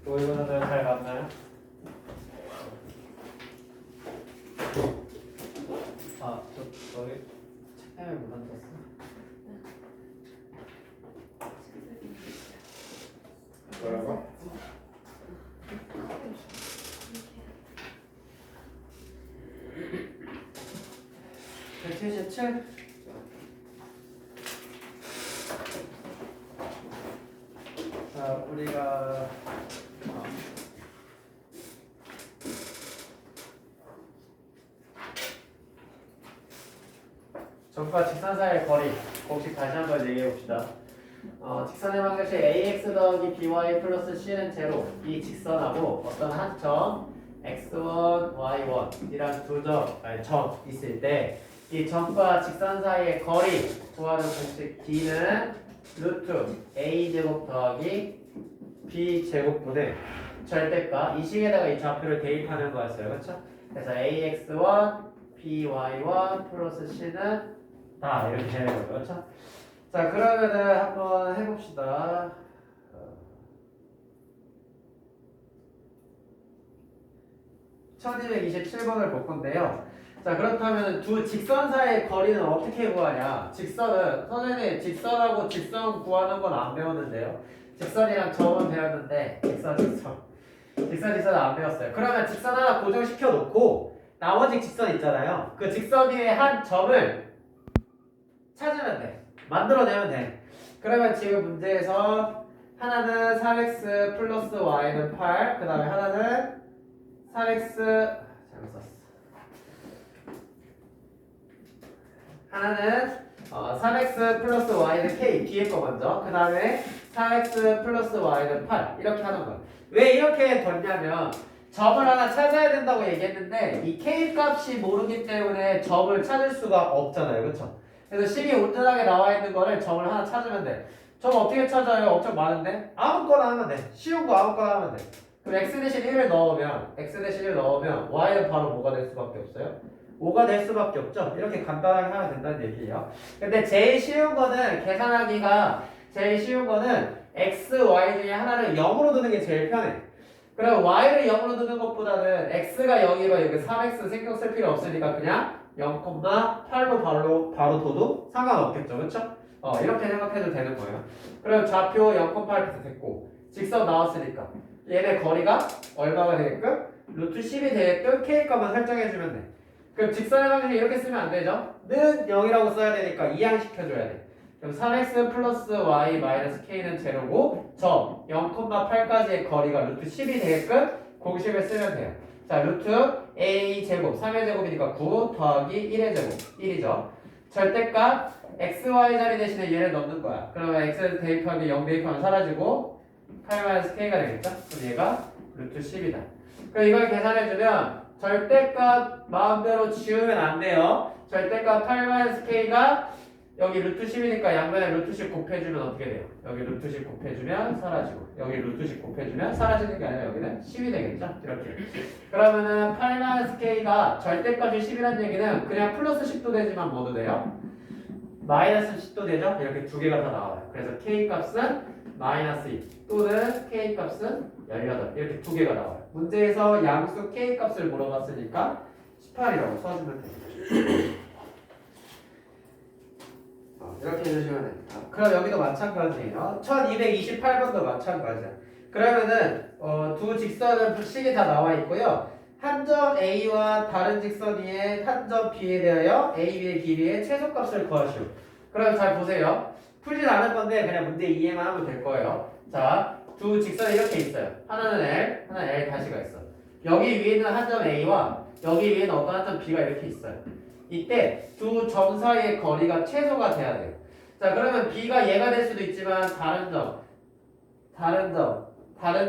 모의고사들 잘 봤나요? 저기 책상에 못 앉았어. 뭐라고? (177) 자, 우리가 점과 직선 사이의 거리 공식 다시 한번 얘기해 봅시다. 직선의 방정식 ax 더하기 by 플러스 c는 제로. 이 직선하고 어떤 한 점 x1, y1 이란 점 있을 때 이 점과 직선 사이의 거리 구하는 공식 d는 루트 a 제곱 더하기 b 제곱분의 절대값 이 식에다가 이 좌표를 대입하는 거였어요, 그렇죠? 그래서 ax1, by1 플러스 c는 다 이렇게 되는 거죠, 그렇죠? 자, 그러면은 한번 해봅시다. 1227번을 볼 건데요. 자, 그렇다면 두 직선 사이의 거리는 어떻게 구하냐? 직선은 선생님 직선하고 직선 구하는 건 안 배웠는데요. 직선이랑 점은 배웠는데 직선은 안 배웠어요. 그러면 직선 하나 고정시켜 놓고 나머지 직선 있잖아요. 그 직선 위에 한 점을 찾으면 돼. 만들어내면 돼. 그러면 지금 문제에서 하나는 3x 플러스 y는 8, 그 다음에 하나는 3x 잘못 썼어. 하나는 3x 플러스 y는 k 뒤에 거 먼저, 그 다음에 3x 플러스 y는 8 이렇게 하는 거야. 왜 이렇게 뒀냐면 점을 하나 찾아야 된다고 얘기했는데 이 k 값이 모르기 때문에 점을 찾을 수가 없잖아요, 그렇죠? 그래서 식이 온전하게 나와 있는 거를 점을 하나 찾으면 돼. 점 어떻게 찾아요? 엄청 많은데? 아무거나 하면 돼. 쉬운 거 아무거나 하면 돼. 그럼 x 대신 1을 넣으면 y는 바로 뭐가 될 수밖에 없어요? 5가 될 수밖에 없죠? 이렇게 간단하게 하면 된다는 얘기예요. 근데 제일 쉬운 거는 x, y 중에 하나를 0으로 두는 게 제일 편해. 그럼 y를 0으로 두는 것보다는 x가 0이면 여기 3x 신경 쓸 필요 없으니까 그냥 0,8로 바로 둬도 상관없겠죠, 그렇죠? 이렇게 생각해도 되는 거예요. 그럼 좌표 0,8 됐고 직선 나왔으니까 얘네 거리가 얼마가 되게끔? 루트 10이 되게끔 k 값만 설정해주면 돼. 그럼 직선의 방식을 이렇게 쓰면 안 되죠? 는 0이라고 써야 되니까 이항시켜줘야 돼. 그럼 3x 플러스 y 마이너스 k는 제로고 점 0,8까지의 거리가 루트 10이 되게끔 공식을 쓰면 돼요. 자, 루트 a 제곱 3의 제곱이니까 9 더하기 1의 제곱 1이죠. 절대값 x, y 자리 대신에 얘를 넣는 거야. 그러면 x에서 대입하면 0 대입하면 사라지고 8-k가 되겠죠? 그럼 얘가 루트 10이다. 그럼 이걸 계산해주면 절대값 마음대로 지우면 안 돼요. 절대값 8-k가 여기 루트 10이니까 양면에 루트 10 곱해주면 어떻게 돼요? 여기 루트 10 곱해주면 사라지고 여기 루트 10 곱해주면 사라지는 게 아니라 여기는 10이 되겠죠? 이렇게. 그러면은 8-k가 절대값이 10이라는 얘기는 그냥 플러스 10도 되지만 뭐도 돼요? 마이너스 10도 되죠? 이렇게 두 개가 다 나와요. 그래서 k값은 마이너스 2 또는 k값은 18 이렇게 두 개가 나와요. 문제에서 양수 k값을 물어봤으니까 18이라고 써주면 됩니다. 이렇게 해주시면 됩니다. 그럼 여기도 마찬가지예요. 1228번도 마찬가지야. 그러면은 두 직선은 식이 다 나와 있고요. 한 점 A와 다른 직선 위에 한 점 B에 대하여 AB의 길이의 최소값을 구하시오. 그럼 잘 보세요. 풀진 않을 건데 그냥 문제 이해만 하면 될 거예요. 자, 두 직선이 이렇게 있어요. 하나는 L, 하나는 L 다시가 있어. 여기 위에는 한 점 A와 여기 위에는 어떤 한 점 B가 이렇게 있어요. 이때 두 점 사이의 거리가 최소가 돼야 돼요. 자, 그러면 B가 얘가 될 수도 있지만 다른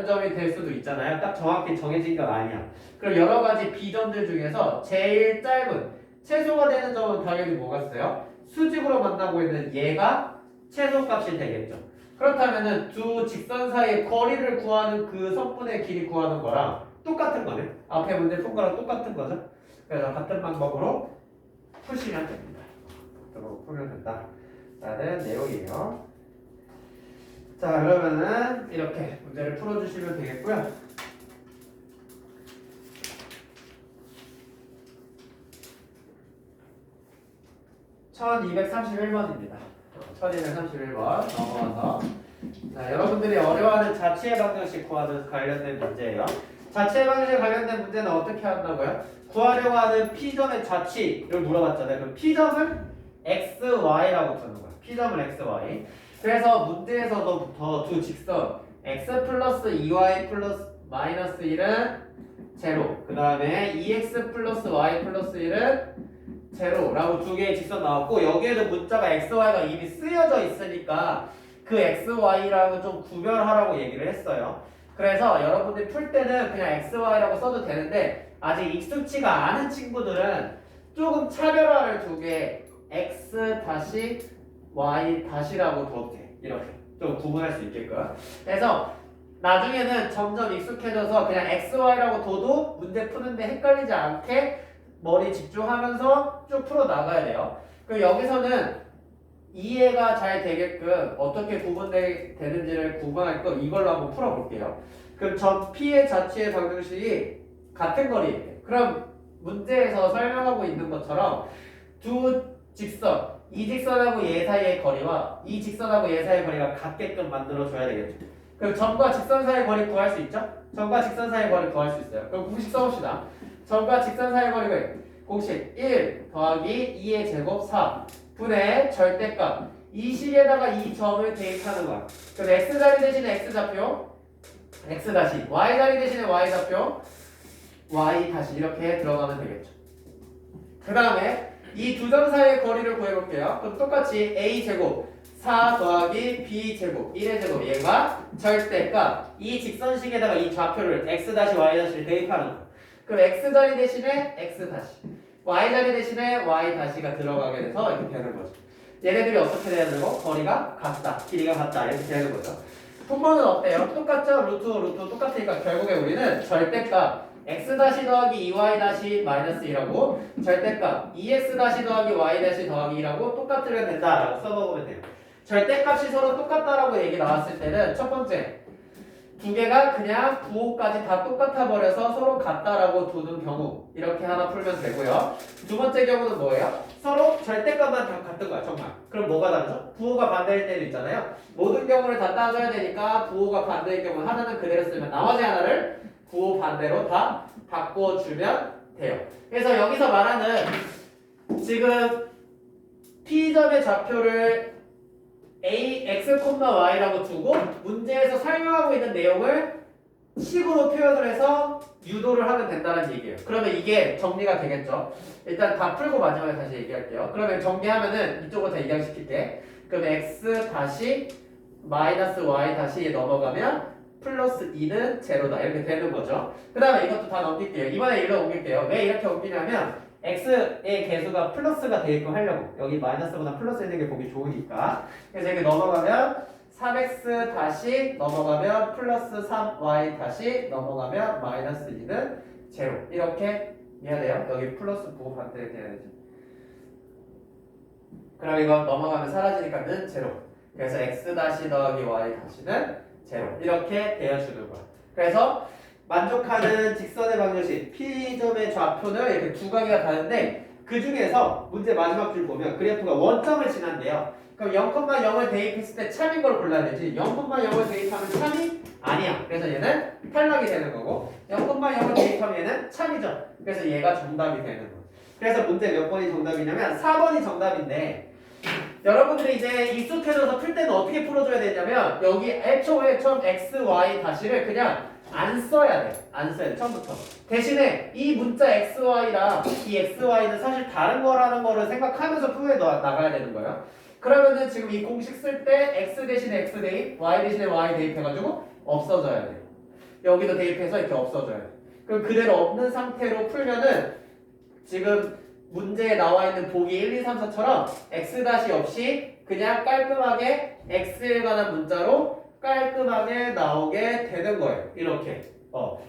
점이 될 수도 있잖아요. 딱 정확히 정해진 건 아니야. 그럼 여러 가지 B점들 중에서 제일 짧은 최소가 되는 점은 당연히 뭐가 있어요? 수직으로 만나고 있는 얘가 최소값이 되겠죠. 그렇다면은 두 직선 사이의 거리를 구하는 그 선분의 길이 구하는 거랑 똑같은 거네. 앞에 문제 푼 거랑 똑같은 거죠. 그래서 같은 방법으로 푸시면 됩니다. 그렇게 풀면 된다. 라는 내용이에요. 자, 그러면은 이렇게 문제를 풀어주시면 되겠고요. 1231번입니다. 1231번 넘어가서 자, 여러분들이 어려워하는 자취의 방정식 구하는 관련된 문제예요. 자취의 방정식 관련된 문제는 어떻게 한다고요? 구하려고 하는 P점의 자취를 물어봤잖아요. 그럼 P점을 XY라고 부르는 거예요. P점을 XY. 그래서 문제에서부터 두 직선 X 플러스 2Y 플러스 마이너스 1은 제로. 그 다음에 2X 플러스 Y 플러스 1은 제로라고 두 개의 직선 나왔고 여기에도 문자가 XY가 이미 쓰여져 있으니까 그 XY랑은 좀 구별하라고 얘기를 했어요. 그래서 여러분들이 풀 때는 그냥 XY라고 써도 되는데 아직 익숙치가 않은 친구들은 조금 차별화를 두게 X 다시 Y 다시라고 둬도 돼. 이렇게 좀 구분할 수 있게끔. 그래서 나중에는 점점 익숙해져서 그냥 XY라고 둬도 문제 푸는데 헷갈리지 않게 머리 집중하면서 쭉 풀어 나가야 돼요. 그리고 여기서는 이해가 잘 되게끔 어떻게 구분되는지를 구분할끔 이걸로 한번 풀어볼게요. 그럼 점 P의 자취의 방정식이 같은 거리예요. 그럼 문제에서 설명하고 있는 것처럼 두 직선, 이 직선하고 얘 사이의 거리와 이 직선하고 얘 사이의 거리가 같게끔 만들어줘야 되겠죠. 그럼 점과 직선 사이의 거리 구할 수 있죠? 점과 직선 사이의 거리 구할 수 있어요. 그럼 공식 써봅시다. 점과 직선 사이의 거리는 공식 1 더하기 2의 제곱 4 분의 절대값 이 식에다가 이 점을 대입하는 거야. 그럼 x자리 대신에 x좌표 x 다시 y자리 대신에 y좌표 y 다시 이렇게 들어가면 되겠죠. 그 다음에 이 두 점 사이의 거리를 구해볼게요. 그럼 똑같이 a 제곱 4 더하기 b 제곱 1의 제곱 얘가 절대값 이 직선식에다가 이 좌표를 x 다시 y 다시를 대입하는 거야. 그럼 x자리 대신에 x 다시 y자리 대신에 y 다시가 들어가게 돼서 이렇게 되는 거죠. 얘네들이 어떻게 되는 거? 거리가 같다, 길이가 같다 이렇게 되는 거죠. 분모는 어때요? 똑같죠? 루트 똑같으니까 결국에 우리는 절대값 x 다시 더하기 2y 다시 마이너스 2라고 절대값 2x 다시 더하기 y 다시 더하기 2라고 똑같으면 된다라고 써먹으면 돼요. 절대값이 서로 똑같다라고 얘기 나왔을 때는 첫 번째 두 개가 그냥 부호까지 다 똑같아 버려서 서로 같다라고 두는 경우 이렇게 하나 풀면 되고요. 두 번째 경우는 뭐예요? 서로 절대값만 다 같은 거야 정말. 그럼 뭐가 다르죠? 부호가 반대일 때도 있잖아요. 모든 경우를 다 따져야 되니까 부호가 반대일 경우 하나는 그대로 쓰면 나머지 하나를 부호 반대로 다 바꿔주면 돼요. 그래서 여기서 말하는 지금 P점의 좌표를 a, x, y라고 두고 문제에서 설명하고 있는 내용을 식으로 표현을 해서 유도를 하면 된다는 얘기예요. 그러면 이게 정리가 되겠죠. 일단 다 풀고 마지막에 다시 얘기할게요. 그러면 정리하면은 이쪽으로 다 이양시킬게. 그럼 x 다시 마이너스 y 다시 넘어가면 플러스 2는 제로다 이렇게 되는 거죠. 그 다음에 이것도 다 넘길게요. 이번에 1로 옮길게요. 왜 이렇게 옮기냐면 x의 개수가 플러스가 되게끔 하려고. 여기 마이너스보다 플러스 있는 게 보기 좋으니까. 그래서 이렇게 넘어가면 3x 다시 넘어가면 플러스 3y 다시 넘어가면 마이너스 2는 제로. 이렇게 해야 돼요. 여기 플러스 부호 반대 돼야 되죠. 그럼 이거 넘어가면 사라지니까 는 제로. 그래서 x 다시 더하기 y 다시는 제로. 이렇게 되어주는 거야. 그래서 만족하는 직선의 방정식 P점의 좌표는 이렇게 두 가지가 다른데 그 중에서 문제 마지막 줄 보면 그래프가 원점을 지난대요. 그럼 0,0을 대입했을 때 참인 걸 골라야 되지 0,0을 대입하면 참이 아니야. 그래서 얘는 탈락이 되는 거고 0,0을 대입하면 얘는 참이죠. 그래서 얘가 정답이 되는 거예요. 그래서 문제 몇 번이 정답이냐면 4번이 정답인데 여러분들이 이제 익숙해져서 풀 때는 어떻게 풀어줘야 되냐면 여기 애초에 처음 x, y 다시를 그냥 안 써야 돼. 안 써야 돼. 처음부터. 대신에 이 문자 xy랑 이 xy는 사실 다른 거라는 거를 생각하면서 풀에 나가야 되는 거예요. 그러면은 지금 이 공식 쓸 때 x 대신에 x 대입, y 대신에 y 대입해가지고 없어져야 돼요. 여기도 대입해서 이렇게 없어져야 돼. 그럼 그대로 없는 상태로 풀면은 지금 문제에 나와 있는 보기 1, 2, 3, 4처럼 x 다시 없이 그냥 깔끔하게 x에 관한 문자로 깔끔하게 나오게 되는 거예요. 이렇게.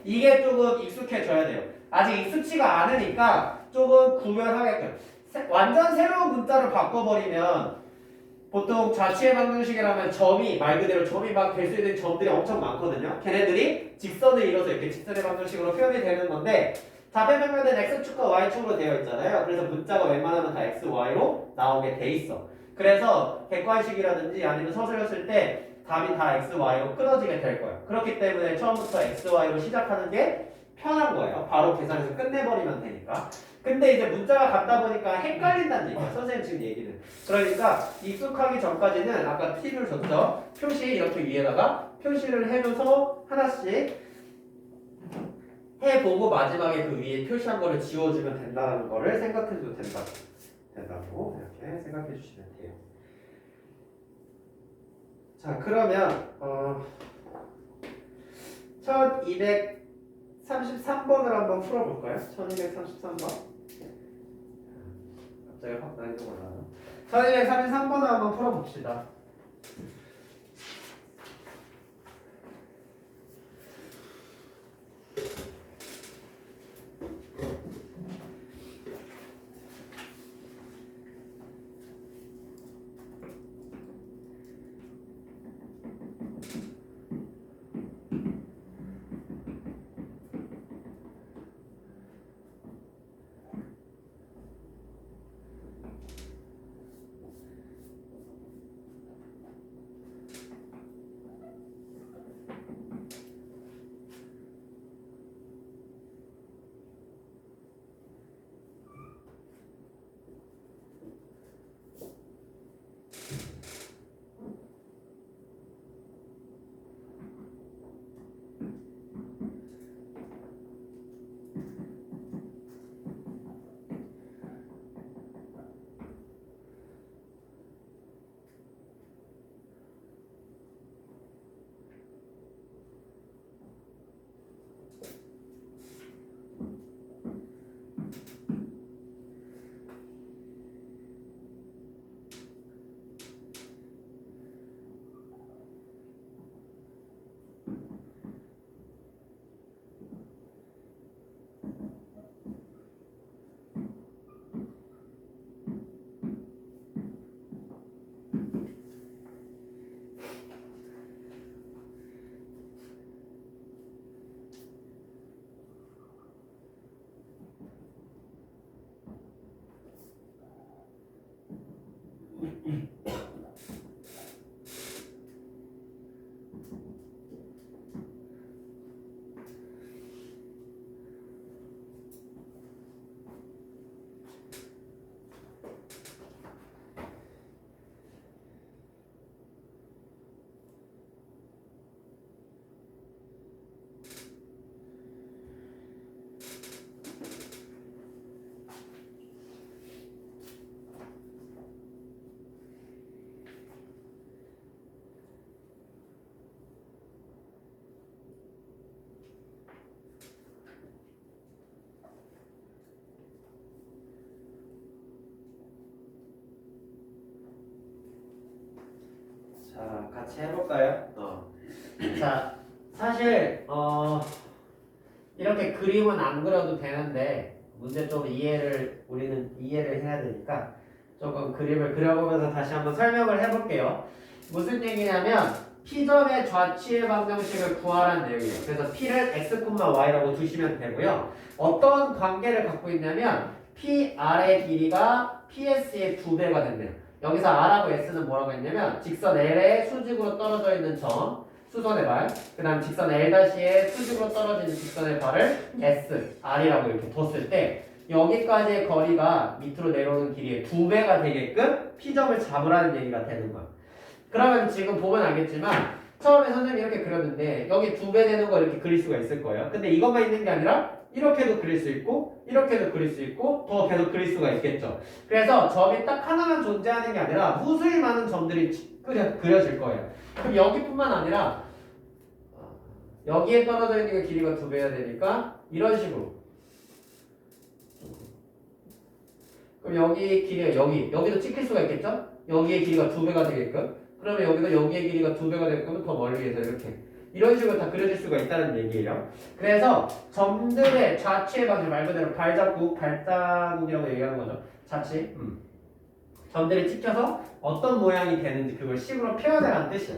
이게 조금 익숙해져야 돼요. 아직 익숙치가 않으니까 조금 구별하게끔. 완전 새로운 문자로 바꿔버리면 보통 좌측의 방정식이라면 점이 말 그대로 점이 막 될 수 있는 점들이 엄청 많거든요. 걔네들이 직선을 이뤄서 이렇게 직선의 방정식으로 표현이 되는 건데 좌표평면은 x축과 y축으로 되어 있잖아요. 그래서 문자가 웬만하면 다 x, y로 나오게 돼 있어. 그래서 객관식이라든지 아니면 서술을 쓸 때 답이 다 x, y로 끊어지게 될 거예요. 그렇기 때문에 처음부터 x, y로 시작하는 게 편한 거예요. 바로 계산해서 끝내버리면 되니까. 근데 이제 문자가 같다 보니까 헷갈린다는 얘기야. 선생님 지금 얘기는. 그러니까 익숙하기 전까지는 아까 팁을 줬죠. 표시 이렇게 위에다가 표시를 해줘서 하나씩 해보고 마지막에 그 위에 표시한 거를 지워주면 된다는 거를 생각해도 된다고 이렇게 생각해 주시면 돼요. 자, 그러면 1233번을 한번 풀어볼까요? 1233번. 갑자기 확 난이도 올라요. 1233번을 한번 풀어봅시다. 자, 같이 해볼까요? 자, 사실 이렇게 그림은 안 그려도 되는데 문제 좀 우리는 이해를 해야 되니까 조금 그림을 그려보면서 다시 한번 설명을 해볼게요. 무슨 얘기냐면 P점의 좌치의 방정식을 구하라는 내용이에요. 그래서 P를 x, y라고 두시면 되고요. 어떤 관계를 갖고 있냐면 PR의 길이가 PS의 2배가 된대요. 여기서 R하고 S는 뭐라고 했냐면 직선 L의 수직으로 떨어져 있는 점, 수선의 발, 그 다음 직선 L'의 수직으로 떨어지는 직선의 발을 S, R이라고 이렇게 뒀을 때 여기까지의 거리가 밑으로 내려오는 길이의 2배가 되게끔 P점을 잡으라는 얘기가 되는 거야. 그러면 지금 보면 알겠지만 처음에 선생님이 이렇게 그렸는데 여기 2배 되는 거 이렇게 그릴 수가 있을 거예요. 근데 이것만 있는 게 아니라 이렇게도 그릴 수 있고 이렇게도 그릴 수 있고 더 계속 그릴 수가 있겠죠. 그래서 점이 딱 하나만 존재하는 게 아니라 무수히 많은 점들이 그려질 거예요. 그럼 여기뿐만 아니라 여기에 떨어져 있는 게 길이가 2배여야 되니까 이런 식으로. 그럼 여기 길이가 여기도 찍힐 수가 있겠죠? 여기의 길이가 2배가 되게끔. 그러면 여기도 여기의 길이가 2배가 되게끔 더 멀리에서 이렇게. 이런 식으로 다 그려질 수가 있다는 얘기예요. 그래서 점들의 좌치의 방식 말 그대로 발자국이라고 얘기하는 거죠. 좌치. 점들이 찍혀서 어떤 모양이 되는지 그걸 식으로 표현해라는 뜻이야.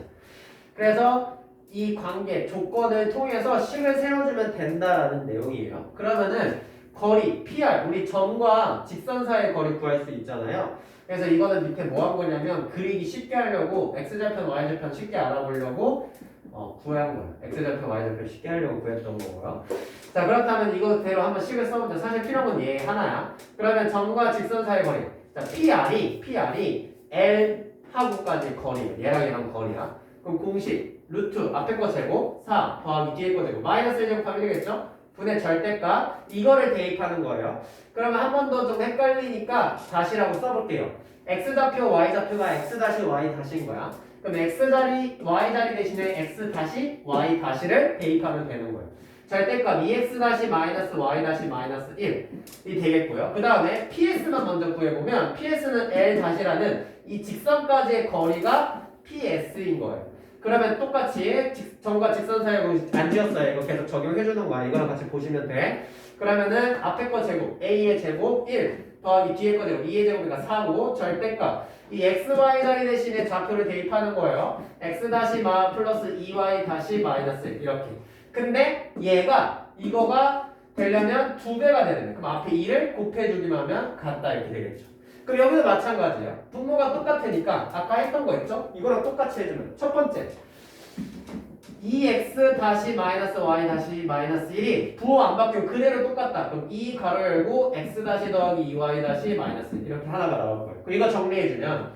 그래서 이 관계, 조건을 통해서 식을 세워주면 된다라는 내용이에요. 그러면은 거리, PR, 우리 점과 직선 사이의 거리 구할 수 있잖아요. 그래서 이거는 밑에 뭐 한 거냐면 그리기 쉽게 하려고 X좌편, Y좌편 쉽게 알아보려고 구한 거예요. X좌편, Y좌편 쉽게 하려고 구했던 거고요. 자, 그렇다면 이거대로 한번 식을 써보자. 사실 필요한 건 얘 하나야. 그러면 점과 직선 사이의 거리. 자, PR이 L 하고까지 거리예요. 얘랑 거리야. 그럼 공식 루트 앞에 거 제곱 4 더하기 뒤에 거 제곱 마이너스 1제곱하면 되겠죠? 분의 절대값 이거를 대입하는 거예요. 그러면 한 번 더 좀 헷갈리니까 다시라고 써볼게요. x좌표 y좌표가 x-y-인 거야. 그럼 x자리 y자리 대신에 x-y-를 대입하면 되는 거예요. 절대값 2x-y-y-1이 되겠고요. 그 다음에 ps만 먼저 구해보면 ps는 l-라는 이 직선까지의 거리가 ps인 거예요. 그러면 똑같이 점과 직선 사이에 안 지웠어요. 이거 계속 적용해주는 거야. 이거랑 같이 보시면 돼. 그러면은 앞에 거 제곱 a의 제곱 1 더하기 뒤에 거 제곱 2의 제곱이니까 4고 절대값 이 xy 자리 대신에 좌표를 대입하는 거예요. x 플러스 2y 마이너스 1 이렇게. 근데 얘가 이거가 되려면 2배가 되는 거예요. 그럼 앞에 2를 곱해주기만 하면 같다 이렇게 되겠죠. 그럼 여기도 마찬가지예요. 분모가 똑같으니까 아까 했던 거 있죠? 이거랑 똑같이 해주면 첫 번째 2x-y-1이 부호 안 바뀌고 그대로 똑같다. 그럼 2 가로 열고 x 더하기 2y 마이너스 1 이렇게 하나가 나올 거예요. 그럼 이거 정리해주면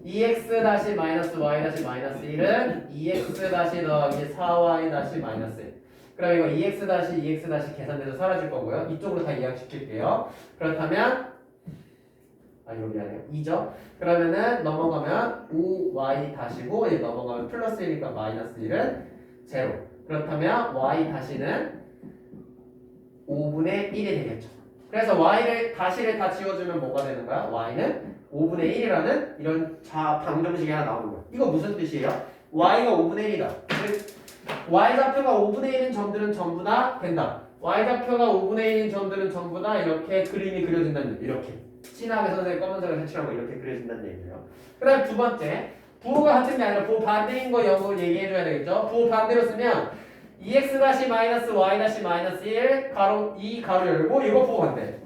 2x-y-1은 2x 더하기 4y 마이너스 1. 그럼 이거 2x 계산돼서 사라질 거고요. 이쪽으로 다 이항시킬게요. 그렇다면 이거 미안해요. 2죠? 그러면은 넘어가면 5y-고 여기 넘어가면 플러스 1이니까 마이너스 1은 0. 그렇다면 y-는 5분의 1이 되겠죠. 그래서 다시를 다 지워주면 뭐가 되는 거야? y는 5분의 1이라는 이런 방정식이 하나 나오는 거야. 이거 무슨 뜻이에요? y가 5분의 1이다. y좌표가 5분의 1인 점들은 전부 다 된다. y좌표가 5분의 1인 점들은 전부 다 이렇게 그림이 그려진다는 얘기. 이렇게. 진하게 선생님 검은색을 색칠하고 이렇게 그려진다는 얘기예요. 그 다음 두 번째 부호가 같은 게 아니라 부호 반대인 거 영어로 얘기해줘야 되겠죠. 부호 반대로 쓰면 2x-y-1 가로 2 가로 열고 이거 부호 반대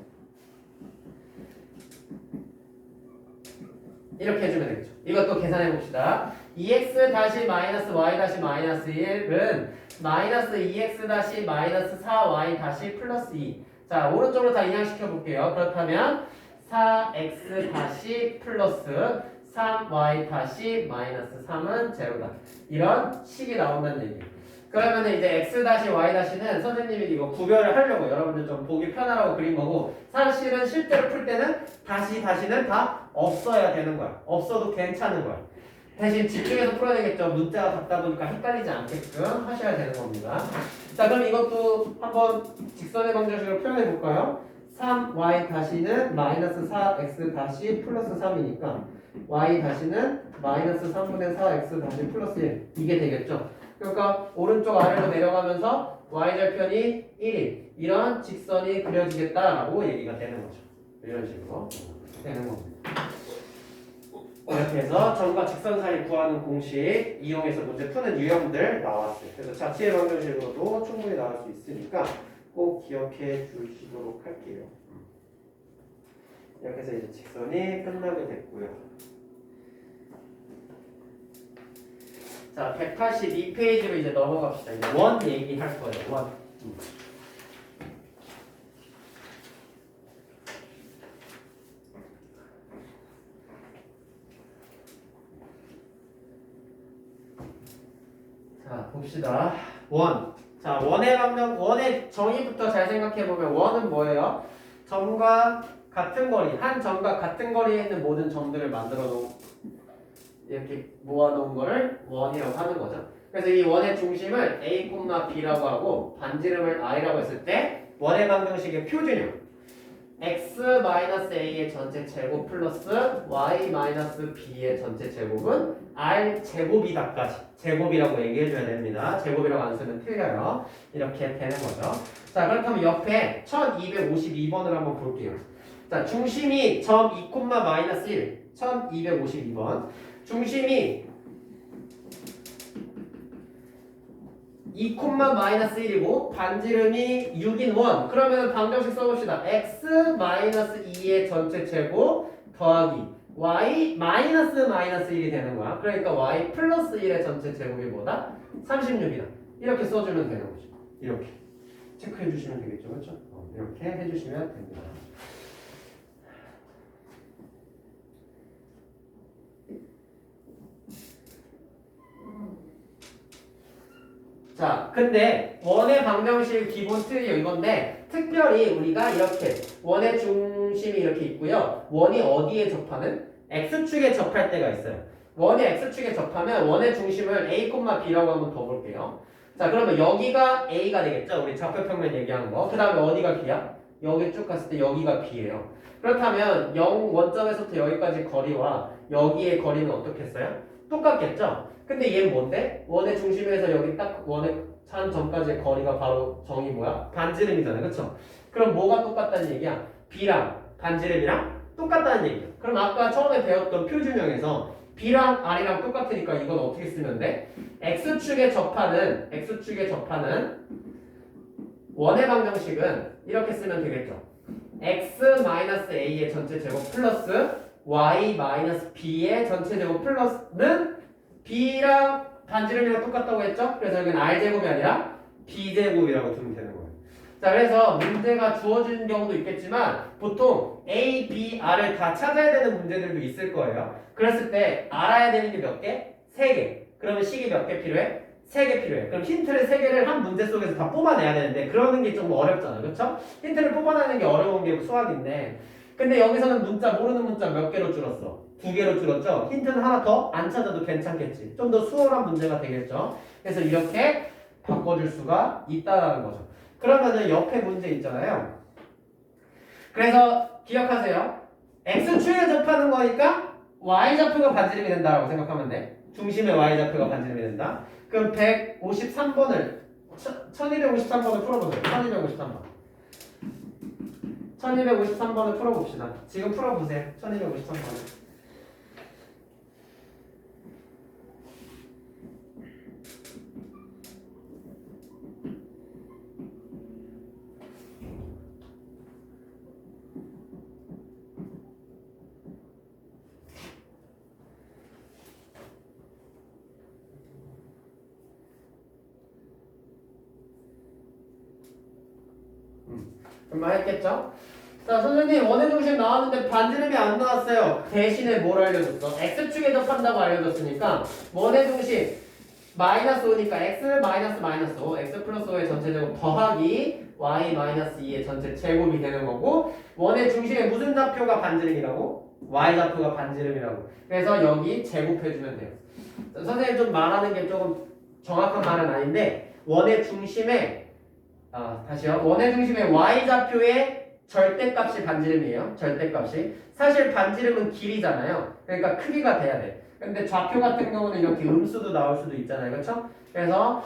이렇게 해주면 되겠죠. 이것도 계산해 봅시다. 2x-y-1은 마이너스 2x-4y 플러스 2. 자, 오른쪽으로 다 이항시켜 볼게요. 그렇다면 4x 플러스 3y 마이너스 3은 제로다. 이런 식이 나온다는 얘기예요. 그러면 이제 x-y-는 선생님이 이거 구별을 하려고 여러분들 좀 보기 편하라고 그린 거고 사실은 실제로 풀 때는 다시는 다 없어야 되는 거야. 없어도 괜찮은 거야. 대신 집중해서 풀어야 되겠죠. 문자가 같다 보니까 헷갈리지 않게끔 하셔야 되는 겁니다. 자, 그럼 이것도 한번 직선의 방정식으로 표현해 볼까요? 3y-는 마이너스 4x 플러스 3이니까 y-는 마이너스 3분의 4x 플러스 1 이게 되겠죠. 그러니까 오른쪽 아래로 내려가면서 y절편이 1인 이런 직선이 그려지겠다라고 얘기가 되는 거죠. 이런 식으로 되는 겁니다. 이렇게 해서 점과 직선 사이 구하는 공식 이용해서 문제 푸는 유형들 나왔어요. 그래서 자취의 방정식으로도 충분히 나올 수 있으니까 꼭 기억해 주시도록 할게요. 이렇게 해서 이제 직선이 끝나게 됐고요. 자, 182페이지로 이제 넘어갑시다. 이제 원 얘기할 거예요. 원. 자, 봅시다. 원. 자, 원의 정의부터 잘 생각해보면 원은 뭐예요? 점과 같은 거리, 한 점과 같은 거리에 있는 모든 점들을 만들어 놓은 이렇게 모아놓은 거를 원이라고 하는 거죠. 그래서 이 원의 중심을 A, B라고 하고 반지름을 I라고 했을 때 원의 방정식의 표준형 x-a의 전체 제곱 플러스 y-b의 전체 제곱은 r 제곱이다까지 제곱이라고 얘기해줘야 됩니다. 제곱이라고 안 쓰면 틀려요. 이렇게 되는 거죠. 자, 그렇다면 옆에 1252번을 한번 볼게요. 자, 중심이 점 2, -1 1252번. 중심이 2,-1이고 반지름이 6인 원. 그러면 방정식 써봅시다. x-2의 전체 제곱 더하기 y -1이 되는 거야. 그러니까 y 플러스 1의 전체 제곱이 뭐다? 36이다. 이렇게 써주면 되는 거죠. 이렇게 체크해 주시면 되겠죠. 그렇죠? 이렇게 해주시면 됩니다. 자, 근데 원의 방정식 기본 틀이 이건데 특별히 우리가 이렇게 원의 중심이 이렇게 있고요. 원이 어디에 접하는? x축에 접할 때가 있어요. 원이 x축에 접하면 원의 중심을 a, b라고 한번 더 볼게요. 자, 그러면 여기가 a가 되겠죠? 우리 좌표평면 얘기하는 거. 그 다음에 어디가 b야? 여기 쭉 갔을 때 여기가 b예요. 그렇다면 0 원점에서부터 여기까지 거리와 여기의 거리는 어떻겠어요? 똑같겠죠? 근데 얘는 뭔데? 원의 중심에서 여기 딱 원의 한 점까지의 거리가 바로 정이 뭐야? 반지름이잖아요. 그쵸? 그럼 뭐가 똑같다는 얘기야? B랑 반지름이랑 똑같다는 얘기야. 그럼 아까 처음에 배웠던 표준형에서 B랑 R이랑 똑같으니까 이건 어떻게 쓰면 돼? X축에 접하는 원의 방정식은 이렇게 쓰면 되겠죠. X-A의 전체 제곱 플러스 Y-B의 전체 제곱 플러스는 B랑 반지름이랑 똑같다고 했죠? 그래서 여기는 R제곱이 아니라 B제곱이라고 두면 되는 거예요. 자, 그래서 문제가 주어진 경우도 있겠지만 보통 A, B, R을 다 찾아야 되는 문제들도 있을 거예요. 그랬을 때 알아야 되는 게 몇 개? 3개. 그러면 식이 몇 개 필요해? 3개 필요해. 그럼 힌트를 3개를 한 문제 속에서 다 뽑아내야 되는데 그러는 게 좀 어렵잖아. 그렇죠? 힌트를 뽑아내는 게 어려운 게 수학인데 근데 여기서는 모르는 문자 몇 개로 줄었어? 2개로 줄었죠? 힌트는 하나 더 안 찾아도 괜찮겠지. 좀 더 수월한 문제가 되겠죠? 그래서 이렇게 바꿔줄 수가 있다는 거죠. 그러면은 옆에 문제 있잖아요. 그래서 기억하세요. X축에 접하는 거니까 Y좌표가 반지름이 된다라고 생각하면 돼. 중심의 Y좌표가 반지름이 된다. 그럼 153번을 1253번을 풀어보세요. 1253번. 1253번을 풀어봅시다. 지금 풀어보세요. 1253번을. 금방 했겠죠? 자, 선생님 원의 중심 나왔는데 반지름이 안 나왔어요. 대신에 뭘 알려줬어? X축에 접한다고 알려줬으니까 원의 중심 마이너스 5니까 X 마이너스 5 X 플러스 5의 전체 제곱 더하기 Y 마이너스 2의 전체 제곱이 되는 거고 원의 중심에 무슨 좌표가 반지름이라고? Y 좌표가 반지름이라고. 그래서 여기 제곱해주면 돼요. 선생님 좀 말하는 게 조금 정확한 말은 아닌데 원의 중심에 다시요. 원의 중심의 y좌표의 절대값이 반지름이에요. 절대값이. 사실 반지름은 길이잖아요. 그러니까 크기가 돼야 돼. 근데 좌표 같은 경우는 이렇게 음수도 나올 수도 있잖아요. 그렇죠? 그래서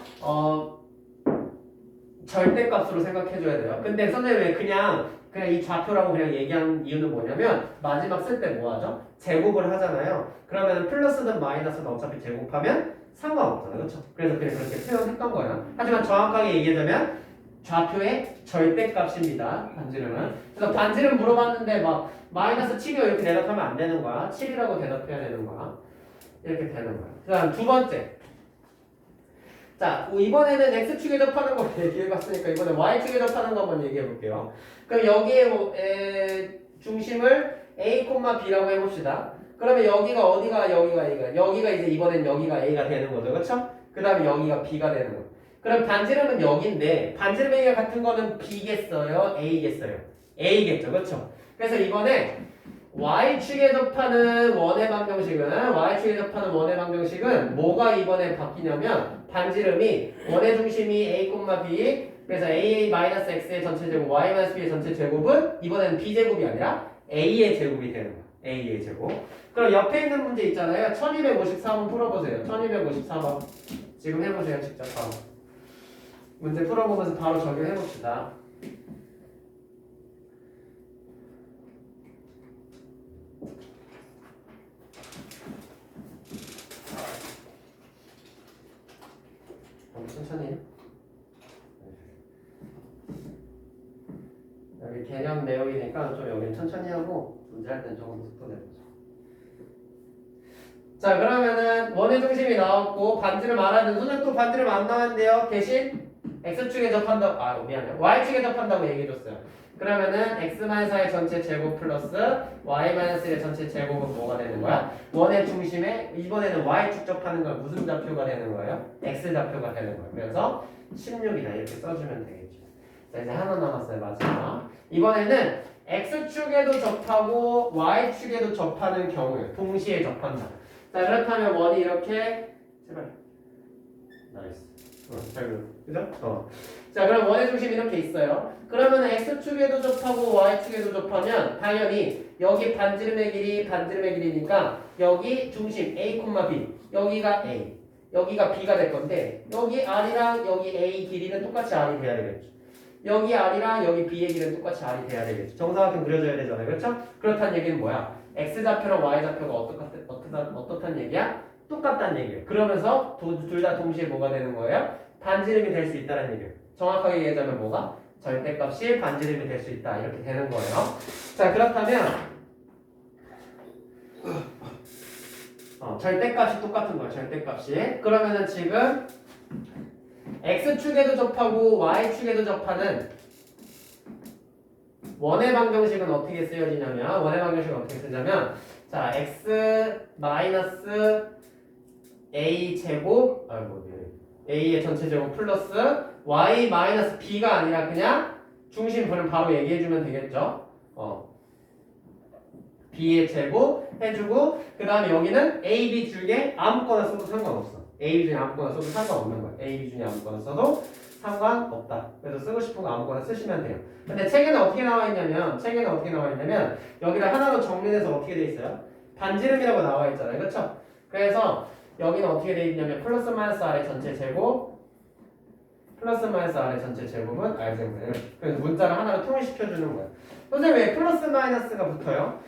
절대값으로 생각해 줘야 돼요. 근데 선생님 왜 그냥 이 좌표라고 그냥 얘기한 이유는 뭐냐면 마지막 쓸 때 뭐 하죠? 제곱을 하잖아요. 그러면 플러스든 마이너스든 어차피 제곱하면 상관없잖아요. 그렇죠? 그래서 그냥 그렇게 표현했던 거예요. 하지만 정확하게 얘기하자면 좌표의 절대값입니다. 반지름은. 그래서 반지름 물어봤는데 막 마이너스 7이요 이렇게 대답하면 안 되는 거야. 7이라고 대답해야 되는 거야. 이렇게 되는 거야. 그 다음 두 번째. 자, 이번에는 X축에 접하는 거 얘기해봤으니까 이번에 Y축에 접하는 거 한번 얘기해볼게요. 그럼 여기에 중심을 A, B라고 해봅시다. 그러면 여기가 어디가 여기가 A가 여기가 이제 이번엔 여기가 A가 되는 거죠. 그렇죠? 그 다음에 여기가 B가 되는 거죠. 그럼 반지름은 여기인데 반지름 A가 같은 거는 B겠어요? A겠어요? A겠죠. 그렇죠? 그래서 이번에 Y축에 접하는 원의 방정식은 뭐가 이번에 바뀌냐면 반지름이 원의 중심이 A, B 그래서 A-X의 전체 제곱 Y-B의 전체 제곱은 이번에는 B제곱이 아니라 A의 제곱이 되는 거야. A의 제곱. 그럼 옆에 있는 문제 있잖아요. 1254번 풀어보세요. 1254번 지금 해보세요. 직접 바로. 문제 풀어보면서 바로 적용해봅시다. 너무 천천히 해. 여기 개념 내용이니까 좀 여기 천천히 하고 문제할 땐 조금 속도 내보자. 자 그러면은 원의 중심이 나왔고 반지름 알았는데 선생님 또 반지름 안 나왔는데요. 대신 x축에 접한다고 미안해 y축에 접한다고 얘기해줬어요. 그러면은 x-4의 전체 제곱 플러스 y-1의 전체 제곱은 뭐가 되는 거야? 원의 중심에 이번에는 y축 접하는 건 무슨 좌표가 되는 거예요? x좌표가 되는 거예요. 그래서 16이다 이렇게 써주면 되겠죠. 자 이제 하나 남았어요. 마지막 이번에는 x축에도 접하고 y축에도 접하는 경우에 동시에 접한다. 자 그렇다면 원이 이렇게 제발 나이스 그죠? 자 그럼 원의 중심이 이렇게 있어요. 그러면 x축에도 접하고 y축에도 접하면 당연히 여기 반지름의 길이니까 여기 중심 a, b 여기가 a 여기가 b가 될 건데 여기 r이랑 여기 a 길이는 똑같이 r이 돼야 되겠죠. 여기 r이랑 여기 b의 길이는 똑같이 r이 돼야 되겠죠. 정사각형 그려져야 되잖아요. 그렇죠? 그렇다는 얘기는 뭐야? x좌표랑 y좌표가 어떻단 얘기야? 똑같다는 얘기예요. 그러면서 둘 다 동시에 뭐가 되는 거예요? 반지름이 될 수 있다는 얘기예요. 정확하게 얘기하자면 뭐가? 절대값이 반지름이 될 수 있다. 이렇게 되는 거예요. 자 그렇다면 절대값이 똑같은 거예요. 절대값이. 그러면은 지금 x축에도 접하고 y축에도 접하는 원의 방정식은 어떻게 쓰여지냐면 원의 방정식은 어떻게 쓰냐면 자 x 마이너스 a 제곱 a의 전체 제곱 플러스 y 마이너스 b가 아니라 그냥 중심분을 바로 얘기해주면 되겠죠. b의 제곱 해주고 그 다음에 여기는 a, b 중에 아무거나 써도 상관없어. a, b 중에 아무거나 써도 상관없는 거야. a, b 중에 아무거나 써도 상관없다. 그래서 쓰고 싶은 거 아무거나 쓰시면 돼요. 근데 책에는 어떻게 나와 있냐면 여기를 하나로 정리해서 어떻게 돼 있어요? 반지름이라고 나와 있잖아요. 그렇죠? 그래서 여기는 어떻게 돼 있냐면 플러스 마이너스 r의 전체 제곱 플러스 마이너스 r의 전체 제곱은 r제곱이에요. 그래서 문자를 하나로 통일시켜주는 거예요. 선생님 왜 플러스 마이너스가 붙어요?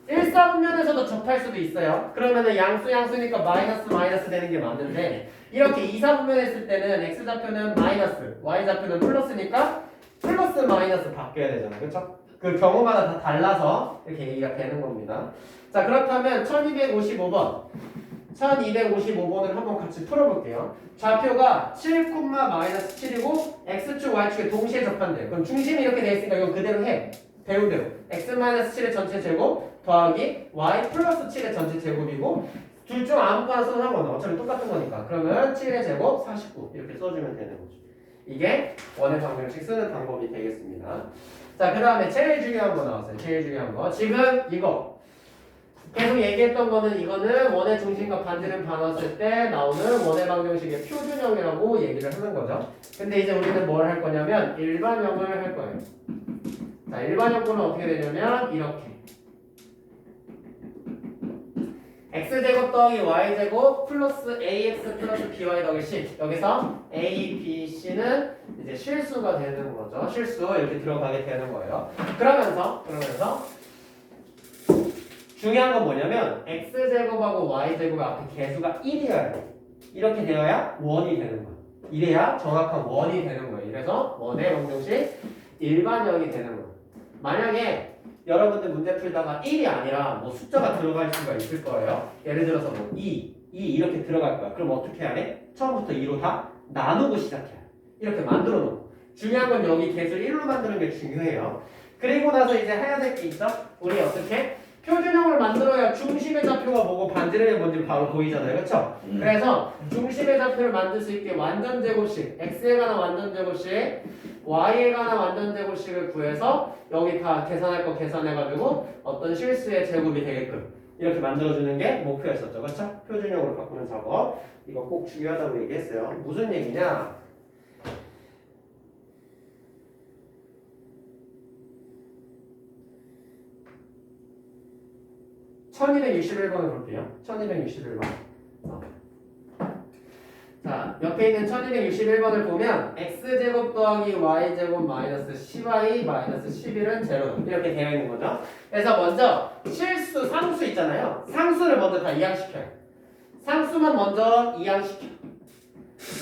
1사분면에서도 접할 수도 있어요. 그러면은 양수니까 마이너스 되는 게 맞는데 이렇게 2사분면 했을 때는 x좌표는 마이너스 y좌표는 플러스니까 플러스 마이너스 바뀌어야 되잖아요. 그렇죠? 그 경우마다 다 달라서 이렇게 얘기가 되는 겁니다. 자 그렇다면 1255번을 한번 같이 풀어볼게요. 좌표가 7,-7이고 x축, y축에 동시에 접한대요. 그럼 중심이 이렇게 돼 있으니까 이거 그대로 해. 배우대로. x-7의 전체 제곱 더하기 y 플러스 7의 전체 제곱이고 둘 중 아무거나 써도 상관없어. 어차피 똑같은 거니까. 그러면 7의 제곱 49 이렇게 써주면 되는 거죠. 이게 원의 방정식 쓰는 방법이 되겠습니다. 자, 그 다음에 제일 중요한 거 나왔어요. 제일 중요한 거. 지금 이거 계속 얘기했던 거는 이거는 원의 중심과 반지름 나눴을 때 나오는 원의 방정식의 표준형이라고 얘기를 하는 거죠. 근데 이제 우리는 뭘 할 거냐면 일반형을 할 거예요. 자, 일반형은 어떻게 되냐면 이렇게 x제곱 더하기 y제곱 플러스 ax 플러스 by 더하기 c 여기서 a, b, c는 이제 실수가 되는 거죠. 실수 이렇게 들어가게 되는 거예요. 그러면서 중요한 건 뭐냐면 x제곱하고 y제곱 앞에 개수가 1이어야 돼. 이렇게 되어야 원이 되는 거야. 이래야 정확한 원이 되는 거예요. 그래서 원의 방정식 일반형이 되는 거예요. 만약에 여러분들 문제 풀다가 1이 아니라 뭐 숫자가 들어갈 수가 있을 거예요. 예를 들어서 뭐 2 이렇게 들어갈 거야. 그럼 어떻게 해야 돼? 처음부터 2로 다 나누고 시작해야 돼. 이렇게 만들어 놓고. 중요한 건 여기 개수를 1로 만드는 게 중요해요. 그리고 나서 이제 해야 될 게 있어? 우리 어떻게? 표준형을 만들어야 중심의 좌표가 뭐고 반지름이 뭔지 바로 보이잖아요. 그렇죠? 그래서 중심의 좌표를 만들 수 있게 완전 제곱식, x에 관한 완전 제곱식, y에 관한 완전 제곱식을 구해서 여기 다 계산할 거 계산해가지고 어떤 실수의 제곱이 되게끔 이렇게 만들어주는 게 목표였었죠. 그렇죠? 표준형으로 바꾸는 작업. 이거 꼭 중요하다고 얘기했어요. 무슨 얘기냐? 1261번을 볼게요. 1261번. 자, 옆에 있는 1261번을 보면 x제곱 더하기 y제곱 마이너스 10y 마이너스 11은 제로 이렇게 되어 있는 거죠. 그래서 먼저 실수, 상수 있잖아요. 상수를 먼저 다 이항시켜요. 상수만 먼저 이항시켜.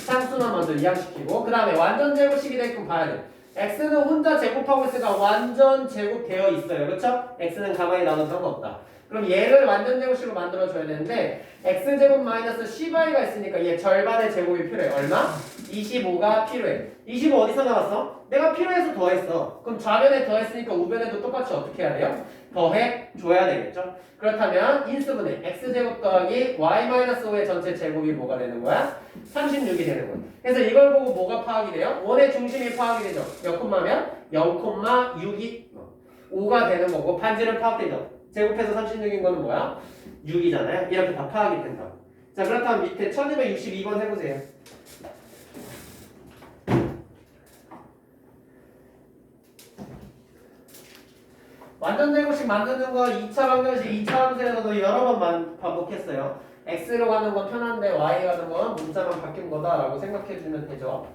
상수만 먼저 이항시키고 그 다음에 완전 제곱식이 되게끔 봐야 돼. x는 혼자 제곱하고 있으니까 완전 제곱되어 있어요. 그쵸? x는 가만히 놔둬도 상관없다. 그럼 얘를 완전 제곱식으로 만들어줘야 되는데 x제곱 마이너스 10i가 있으니까 얘 절반의 제곱이 필요해. 얼마? 25가 필요해. 25 어디서 나왔어? 내가 필요해서 더했어. 그럼 좌변에 더했으니까 우변에도 똑같이 어떻게 해야 돼요? 더해 줘야 되겠죠? 그렇다면 인수분해 x제곱 더하기 y-5의 전체 제곱이 뭐가 되는 거야? 36이 되는 거야. 그래서 이걸 보고 뭐가 파악이 돼요? 원의 중심이 파악이 되죠. 몇 콤마면 0,6이 5가 되는 거고 반지름 파악되죠. 제곱해서 36인 거는 뭐야? 6이잖아요. 이렇게 다 파악이 된다. 자, 그렇다면 밑에 1262번 해보세요. 완전 제곱식 만드는 거 2차 방정식, 2차 함수에서도 여러 번 반복했어요. x로 가는 건 편한데 y 가는 건 문자만 바뀐 거다라고 생각해 주면 되죠.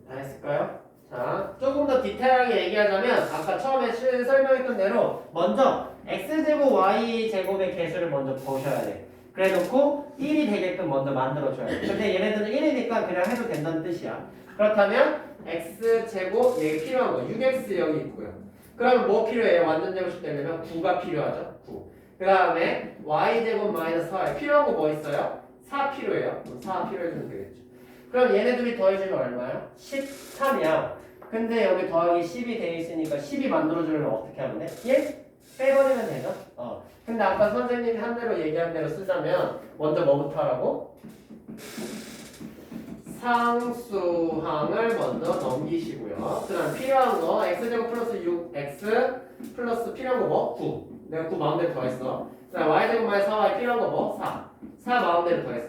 다 했을까요? 자, 조금 더 디테일하게 얘기하자면 아까 처음에 설명했던 대로 먼저 x제곱 y제곱의 개수를 먼저 보셔야 돼. 그래 놓고 1이 되게끔 먼저 만들어줘야 돼. 근데 얘네들은 1이니까 그냥 해도 된다는 뜻이야. 그렇다면 x제곱 얘 필요한 거 6x 여기 있고요. 그러면 뭐 필요해요? 완전 제곱식 되려면 9가 필요하죠. 9. 그 다음에 y제곱 마이너스 4 필요한 거 뭐 있어요? 4 필요해요. 4 필요해주면 되겠죠. 그럼 얘네 둘이 더해주면 얼마야? 13이야. 근데 여기 더하기 10이 돼 있으니까 10이 만들어주려면 어떻게 하면 돼? 얘 빼버리면 되죠? 근데 아까 선생님이 한 대로 얘기한 대로 쓰자면 먼저 뭐부터 하라고? 상수항을 먼저 넘기시고요. 그 다음 필요한 거 x제곱 플러스 6x 플러스 필요한 거 뭐? 9. 내가 9 마음대로 더했어. 그 다음 y제곱 마이너스 4y 필요한 거 뭐? 4. 4 마음대로 더했어.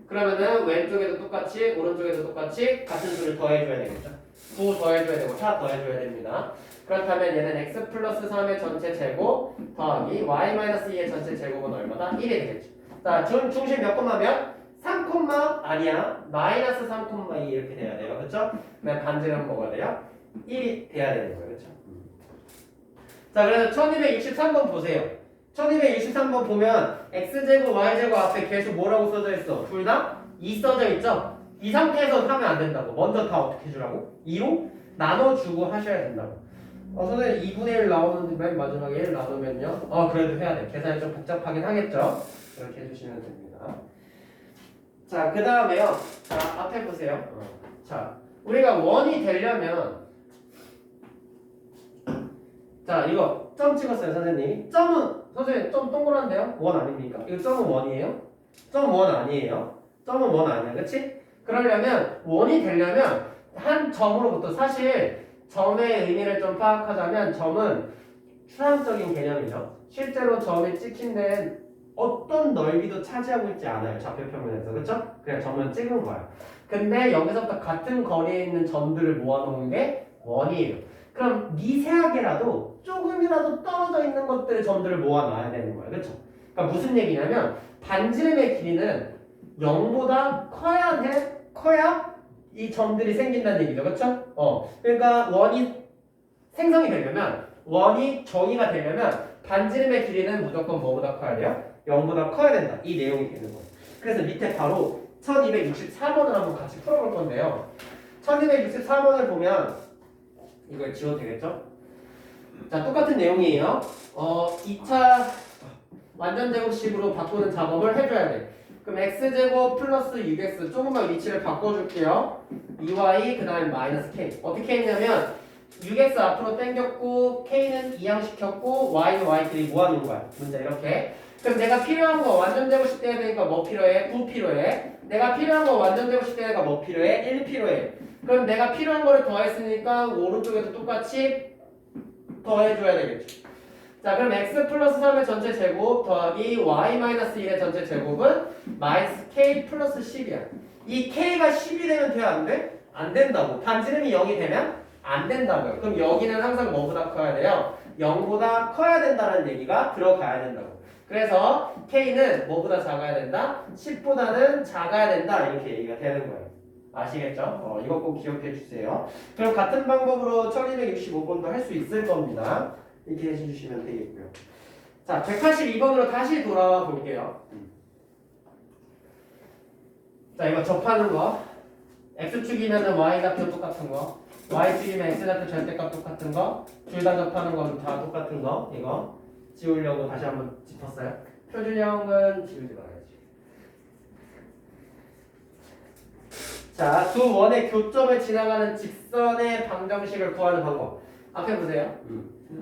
그러면은 왼쪽에도 똑같이 오른쪽에도 똑같이 같은 수를 더해줘야 되겠죠. 9 더해줘야 되고 4 더해줘야 됩니다. 그렇다면 얘는 x 플러스 3의 전체 제곱 더하기 y-2의 전체 제곱은 얼마다? 1이 되겠죠. 자, 중심 몇 콤마면? 3 콤마 아니야. 마이너스 3 콤마 2 이렇게 돼야 돼요. 그렇죠? 그다음 반지름 뭐가 돼요? 1이 돼야 되는 거예요. 그렇죠? 자, 그래서 1263번 보세요. 1263번 보면 x제곱 y제곱 앞에 계속 뭐라고 써져 있어? 둘 다 2 써져 있죠? 이 상태에서 하면 안 된다고. 먼저 다 어떻게 주라고? 2로 나눠주고 하셔야 된다고. 선생님 2분의 1 나오는데 맨 마지막에 1 나누면요? 그래도 해야 돼. 계산이 좀 복잡하긴 하겠죠? 이렇게 해주시면 됩니다. 자, 그 다음에요. 자, 앞에 보세요. 자, 우리가 원이 되려면 자, 이거 점 찍었어요, 선생님이. 점은 선생님 점 동그란데요? 원 아닙니까? 이거 점은 원이에요? 점 원 아니에요? 점은 원 아니야, 그치? 그러려면 원이 되려면 한 점으로부터 사실 점의 의미를 좀 파악하자면 점은 추상적인 개념이죠. 실제로 점이 찍힌 데는 어떤 넓이도 차지하고 있지 않아요. 좌표평면에서. 그쵸? 그냥 점은 찍은 거야. 근데 여기서부터 같은 거리에 있는 점들을 모아놓은 게 원이에요. 그럼 미세하게라도 조금이라도 떨어져 있는 것들의 점들을 모아놔야 되는 거야. 그쵸? 그러니까 무슨 얘기냐면 반지름의 길이는 0보다 커야 이 점들이 생긴다는 얘기죠. 그쵸? 그러니까 원이 생성이 되려면 원이 정의가 되려면 반지름의 길이는 무조건 뭐보다 커야 돼요? 0보다 커야 된다. 이 내용이 되는 거예요. 그래서 밑에 바로 1264번을 한번 같이 풀어볼 건데요. 1264번을 보면 이걸 지워도 되겠죠? 자, 똑같은 내용이에요. 2차 완전 제곱식으로 바꾸는 작업을 해줘야 돼. 그럼 x제곱 플러스 6x 조금만 위치를 바꿔줄게요. 2y 그 다음에 마이너스 k. 어떻게 했냐면 6x 앞으로 당겼고 k는 이항시켰고 y는 y끼리 모아놓은 거야. 문제 이렇게. 그럼 내가 필요한 거 완전 제곱식 돼야 되니까 뭐 필요해? 9 필요해. 내가 필요한 거 완전 제곱식 되니까 뭐 필요해? 1 필요해. 그럼 내가 필요한 거를 더했으니까 오른쪽에도 똑같이 더해줘야 되겠죠. 자, 그럼 x 플러스 3의 전체 제곱 더하기 y 마이너스 1의 전체 제곱은 마이너스 k 플러스 10이야. 이 k가 10이 되면 돼? 안 돼? 안 된다고. 반지름이 0이 되면 안 된다고요. 그럼 여기는 항상 뭐보다 커야 돼요? 0보다 커야 된다는 얘기가 들어가야 된다고. 그래서 k는 뭐보다 작아야 된다? 10보다는 작아야 된다. 이렇게 얘기가 되는 거예요. 아시겠죠? 이거 꼭 기억해 주세요. 그럼 같은 방법으로 1265번도 할 수 있을 겁니다. 이렇게 해주시면 되겠고요. 자, 182번으로 다시 돌아와 볼게요. 자, 이거 접하는 거. x축이면 y좌표 똑같은 거. y축이면 x좌표 절대값 똑같은 거. 둘 다 접하는 건 다 똑같은 거. 이거 지우려고 다시 한번 짚었어요. 표준형은 지우지 말아야지. 자, 두 원의 교점을 지나가는 직선의 방정식을 구하는 방법. 앞에 보세요.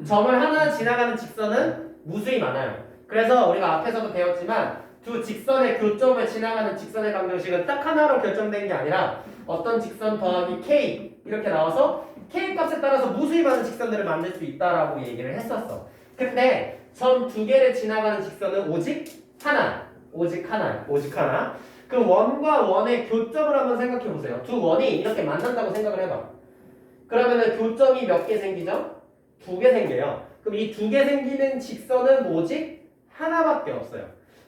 점을 하나 지나가는 직선은 무수히 많아요. 그래서 우리가 앞에서도 배웠지만 두 직선의 교점을 지나가는 직선의 방정식은 딱 하나로 결정된 게 아니라 어떤 직선 더하기 k 이렇게 나와서 k 값에 따라서 무수히 많은 직선들을 만들 수 있다라고 얘기를 했었어. 근데 점 두 개를 지나가는 직선은 오직 하나. 그 원과 원의 교점을 한번 생각해 보세요. 두 원이 이렇게 만난다고 생각을 해봐. 그러면은 교점이 몇 개 생기죠? 2개 생겨요. 그럼 이 2개 생기는 직선은 오직 하나밖에 없어요.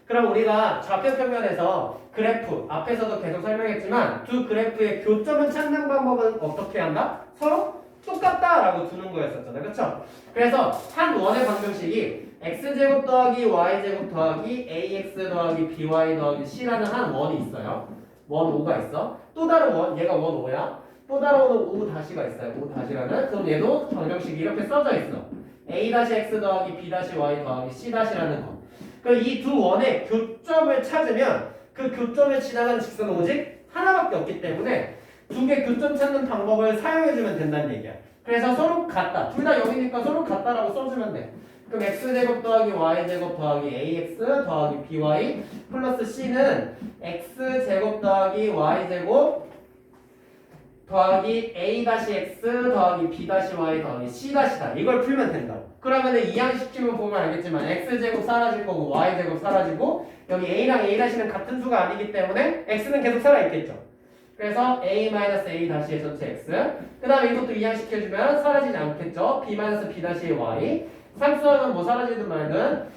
그럼 우리가 좌표평면에서 그래프, 앞에서도 계속 설명했지만 두 그래프의 교점을 찾는 방법은 어떻게 한다? 서로 똑같다라고 두는 거였었잖아요. 그렇죠? 그래서 한 원의 방정식이 x제곱 더하기 y제곱 더하기 ax 더하기 by 더하기 c라는 한 원이 있어요. 원 5가 있어. 또 다른 원, 얘가 원 5야. 또 다른 원은 5 다시가 있어요. 5 다시라는. 그럼 얘도 방정식이 이렇게 써져 있어. a-x 더하기 b-y 더하기 c-라는 거. 그럼 이 두 원의 교점을 찾으면 그 교점을 지나가는 직선은 오직 하나밖에 없기 때문에 두 개 교점 찾는 방법을 사용해주면 된다는 얘기야. 그래서 서로 같다. 둘 다 0이니까 서로 같다라고 써주면 돼. 그럼 x제곱 더하기 y제곱 더하기 ax 더하기 by 플러스 c는 x제곱 더하기 y제곱 더하기 a-x 더하기 b-y 더하기 c-다. 이걸 풀면 된다고. 그러면 이항시키면 보면 알겠지만 x제곱 사라질 거고 y제곱 사라지고 여기 a랑 a-는 같은 수가 아니기 때문에 x는 계속 살아있겠죠. 그래서 a-a-의 전체 x 그 다음에 이것도 이항시켜주면 사라지지 않겠죠. b-b-의 y 상수하면 뭐 사라지든 말든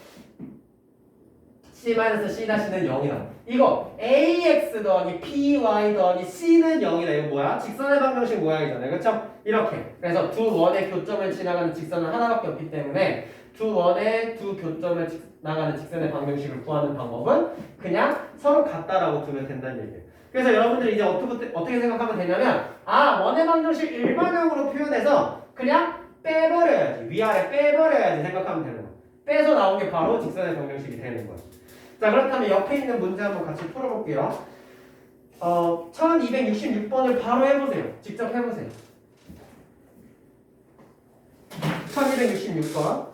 c-c-는 0이다. 이거 ax 더하기 py 더하기 c는 0이다. 이거 뭐야? 직선의 방정식 모양이잖아요. 그렇죠? 이렇게. 그래서 두 원의 교점을 지나가는 직선은 하나밖에 없기 때문에 두 원의 두 교점을 지나가는 직선의 방정식을 구하는 방법은 그냥 서로 같다라고 두면 된다는 얘기예요. 그래서 여러분들이 이제 어떻게 생각하면 되냐면 원의 방정식 일반형으로 표현해서 그냥 빼버려야지. 위아래 빼버려야지 생각하면 되는 거야. 빼서 나온 게 바로 직선의 방정식이 되는 거야. 자, 그렇다면 옆에 있는 문제 한번 같이 풀어볼게요. 1266번을 바로 해보세요. 직접 해보세요. 1266번.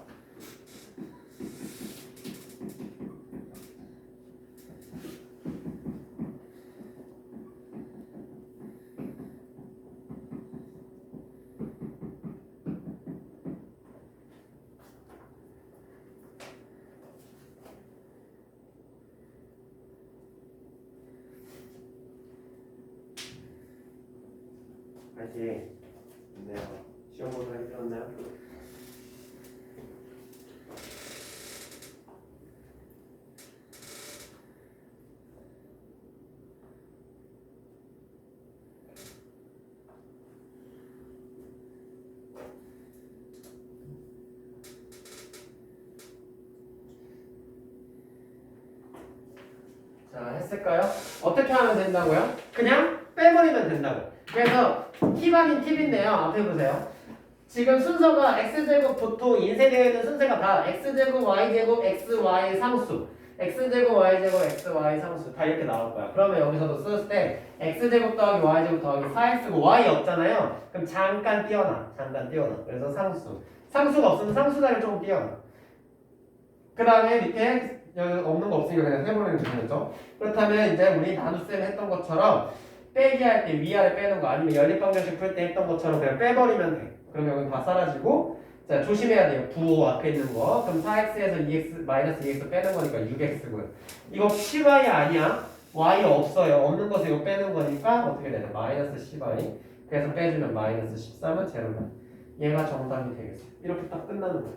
아직 네, 시험 보도 하기 들었나요? 자, 했을까요? 어떻게 하면 된다고요? 그냥 빼버리면 된다고. 그래서 팁 아닌 팁인데요. 앞에 보세요. 지금 순서가 x제곱 보통 인쇄되어 있는 순서가 다 x제곱 y제곱 xy 상수 x제곱 y제곱 xy 상수 다 이렇게 나올 거야. 그러면 여기서도 쓸 때 x제곱 더하기 y제곱 더하기 4x고 y 없잖아요. 그럼 잠깐 띄워놔. 그래서 상수가 없으면 상수단을 조금 띄워놔. 그 다음에 밑에 여기 없는 거 없으니까 그냥 해보는 거죠. 그렇다면 이제 우리 나눗셈 했던 것처럼 빼기 할 때 위아래 빼는 거 아니면 연립방정식 풀 때 했던 것처럼 그냥 빼버리면 돼. 그러면 여기 다 사라지고 자 조심해야 돼요. 부호 앞에 있는 거. 그럼 4x에서 2x 마이너스 2x 빼는 거니까 6x고요. 이거 cy 아니야. y 없어요. 없는 것을 이거 빼는 거니까 어떻게 되나? 마이너스 cy. 그래서 빼주면 마이너스 13은 제로다. 얘가 정답이 되겠어요. 이렇게 딱 끝나는 거예요.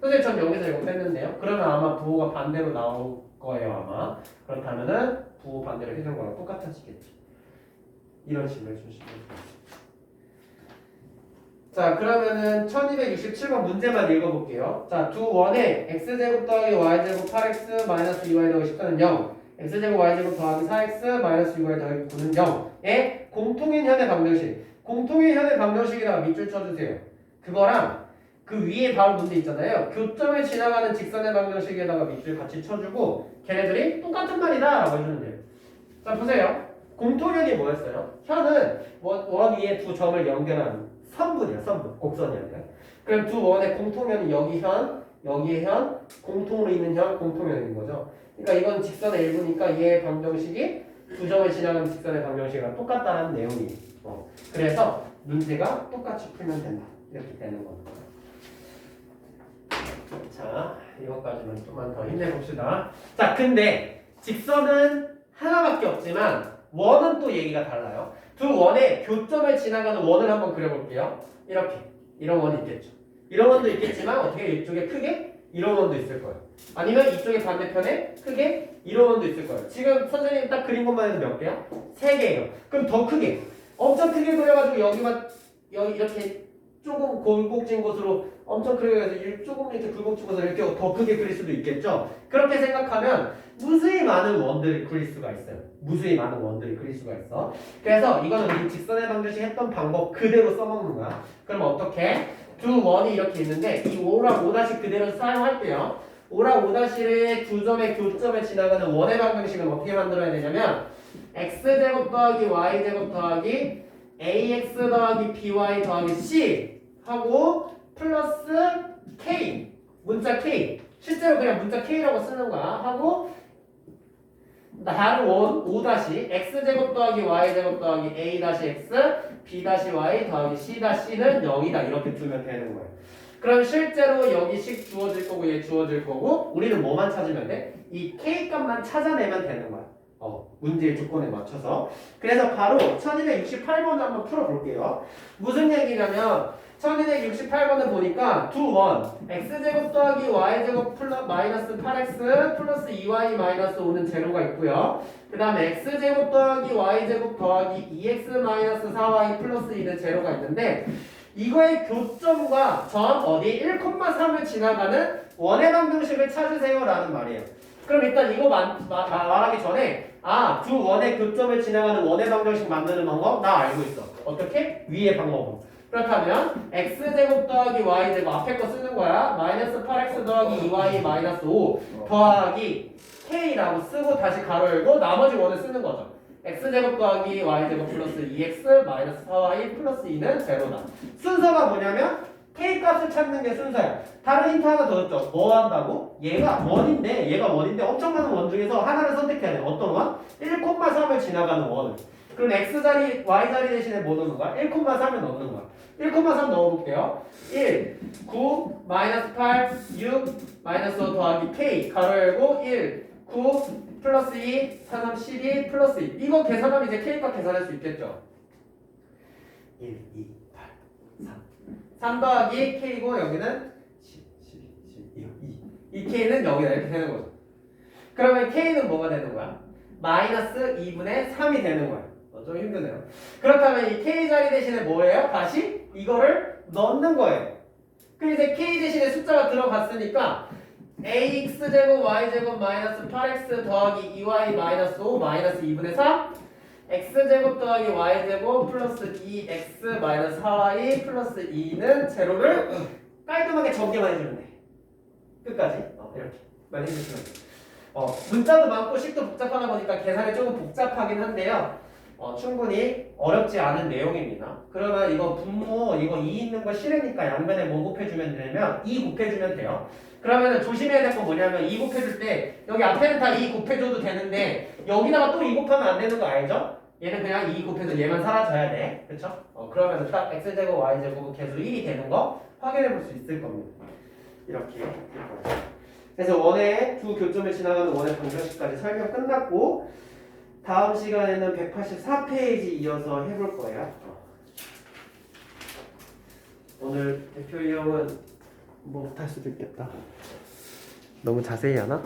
선생님 전 여기서 이거 뺐는데요. 그러면 아마 부호가 반대로 나올 거예요 아마. 그렇다면은 부호 반대로 해준 거랑 똑같아지겠죠. 이런 식으로 해주시면 돼요. 자 그러면은 1267번 문제만 읽어볼게요. 자 두 원의 x제곱 더하기 y제곱 8x 마이너스 2y 더하기 10은 0 x제곱 y제곱 더하기 4x 마이너스 6y 더하기 9는 0의 공통인 현의 방정식. 공통인 현의 방정식이라고 밑줄 쳐주세요. 그거랑 그 위에 바로 문제 있잖아요. 교점을 지나가는 직선의 방정식에다가 밑줄 같이 쳐주고 걔네들이 똑같은 말이다 라고 해주면 돼요. 자 보세요. 공통현이 뭐였어요? 현은 원 위에 두 점을 연결하는 선분이야. 선분. 곡선이 아니라. 그럼 두 원의 공통현이 여기 현, 여기에 현, 공통으로 있는 현, 공통현인 거죠. 그러니까 이건 직선의 일부니까 얘의 방정식이 두 점을 지나가는 직선의 방정식이랑 똑같다는 내용이에요. 그래서 문제가 똑같이 풀면 된다. 이렇게 되는 겁니다. 자, 이것까지만 좀만 더 힘내봅시다. 자, 근데 직선은 하나밖에 없지만 원은 또 얘기가 달라요. 두 원의 교점을 지나가는 원을 한번 그려볼게요. 이렇게. 이런 원이 있겠죠. 이런 원도 있겠지만 어떻게 이쪽에 크게 이런 원도 있을 거예요. 아니면 이쪽에 반대편에 크게 이런 원도 있을 거예요. 지금 선생님이 딱 그린 것만 해도 몇 개야? 3개예요. 그럼 더 크게. 엄청 크게 그려가지고 여기만 여기 이렇게 조금 굴곡진 곳으로 엄청 크게 해서 조금 이렇게 굴곡진 곳으로 이렇게 더 크게 그릴 수도 있겠죠. 그렇게 생각하면 무수히 많은 원들을 그릴 수가 있어요. 무수히 많은 원들을 그릴 수가 있어. 그래서 이거는 우리 직선의 방정식 했던 방법 그대로 써먹는 거야. 그럼 어떻게? 두 원이 이렇게 있는데 이 5랑 5' 그대로 사용할게요. 5랑 5'를 두 점의 교점에 지나가는 원의 방정식은 어떻게 만들어야 되냐면 x제곱 더하기 y제곱 더하기 ax 더하기 by 더하기 c 하고 플러스 k 문자 k 실제로 그냥 문자 k라고 쓰는 거야 하고 다른 원 5' x제곱 더하기 y제곱 더하기 a-x b-y 더하기 c-는 0이다 이렇게 두면 되는 거예요. 그럼 실제로 여기씩 주어질 거고 얘 주어질 거고 우리는 뭐만 찾으면 돼? 이 k 값만 찾아내면 되는 거야. 문제의 조건에 맞춰서. 그래서 바로 1268번을 한번 풀어볼게요. 무슨 얘기냐면 1268번을 보니까 두 원 x제곱 더하기 y제곱 플러스 마이너스 8x 플러스 2y 마이너스 5는 제로가 있고요. 그 다음에 x제곱 더하기 y제곱 더하기 2x 마이너스 4y 플러스 2는 제로가 있는데 이거의 교점과 점 어디 1,3을 지나가는 원의 방정식을 찾으세요 라는 말이에요. 그럼 일단 이거 말하기 전에 두 원의 교점을 지나가는 원의 방정식 만드는 방법 나 알고 있어. 어떻게? 위의 방법으로. 그렇다면 x제곱 더하기 y제곱 앞에 거 쓰는 거야. 마이너스 8x 더하기 2y 마이너스 5 더하기 k라고 쓰고 다시 가로 열고 나머지 원을 쓰는 거죠. x제곱 더하기 y제곱 플러스 2x 마이너스 4y 플러스 2는 제로다. 순서가 뭐냐면 k값을 찾는 게 순서야. 다른 힌트 하나 더 줬죠. 뭐 한다고? 얘가 원인데 엄청 많은 원 중에서 하나를 선택해야 돼. 어떤 원? 1,3을 지나가는 원을. 그럼 x자리, y자리 대신에 뭐 넣는 거야? 1,3을 넣는 거야. 1,3 넣어볼게요. 1, 9, 마이너스 8, 6, 마이너스 5 더하기 k 가로 열고 1, 9, 플러스 2, 4, 3, 12, 플러스 2 이거 계산하면 이제 k값 계산할 수 있겠죠? 1, 2, 8, 3 더하기 k고 여기는 10, 12, 12, 2 k는 여기다 이렇게 되는 거죠. 그러면 k는 뭐가 되는 거야? 마이너스 2분의 3이 되는 거야. 좀 힘드네요. 그렇다면 이 k 자리 대신에 뭐예요? 다시 이거를 넣는 거예요. 그럼 이제 k 대신에 숫자가 들어갔으니까 ax제곱 y제곱 마이너스 8x 더하기 2y 마이너스 5 마이너스 2분의 3 x제곱 더하기 y제곱 플러스 2x 마이너스 4y 플러스 2는 제로를 깔끔하게 전개만 해주면 돼. 끝까지 이렇게만 해주시면 돼. 문자도 많고 식도 복잡하다 보니까 계산이 조금 복잡하긴 한데요. 충분히 어렵지 않은 내용입니다. 그러면 이거 분모 이거 2 있는 거 싫으니까 양변에 뭐 곱해주면 되냐면 2 곱해주면 돼요. 그러면 조심해야 될 건 뭐냐면 2 곱해줄 때 여기 앞에는 다 2 곱해줘도 되는데 여기다가 또 2 곱하면 안 되는 거 알죠? 얘는 그냥 2 곱해서 얘만 사라져야 돼. 그쵸? 그러면 딱 x제곱 y제곱 계수 1이 되는 거 확인해 볼 수 있을 겁니다. 이렇게. 그래서 원의 두 교점을 지나가는 원의 방정식까지 설명 끝났고 다음 시간에는 184페이지 이어서 해볼 거예요. 오늘 대표 유형은 뭐 못할 수도 있겠다. 너무 자세히 하나?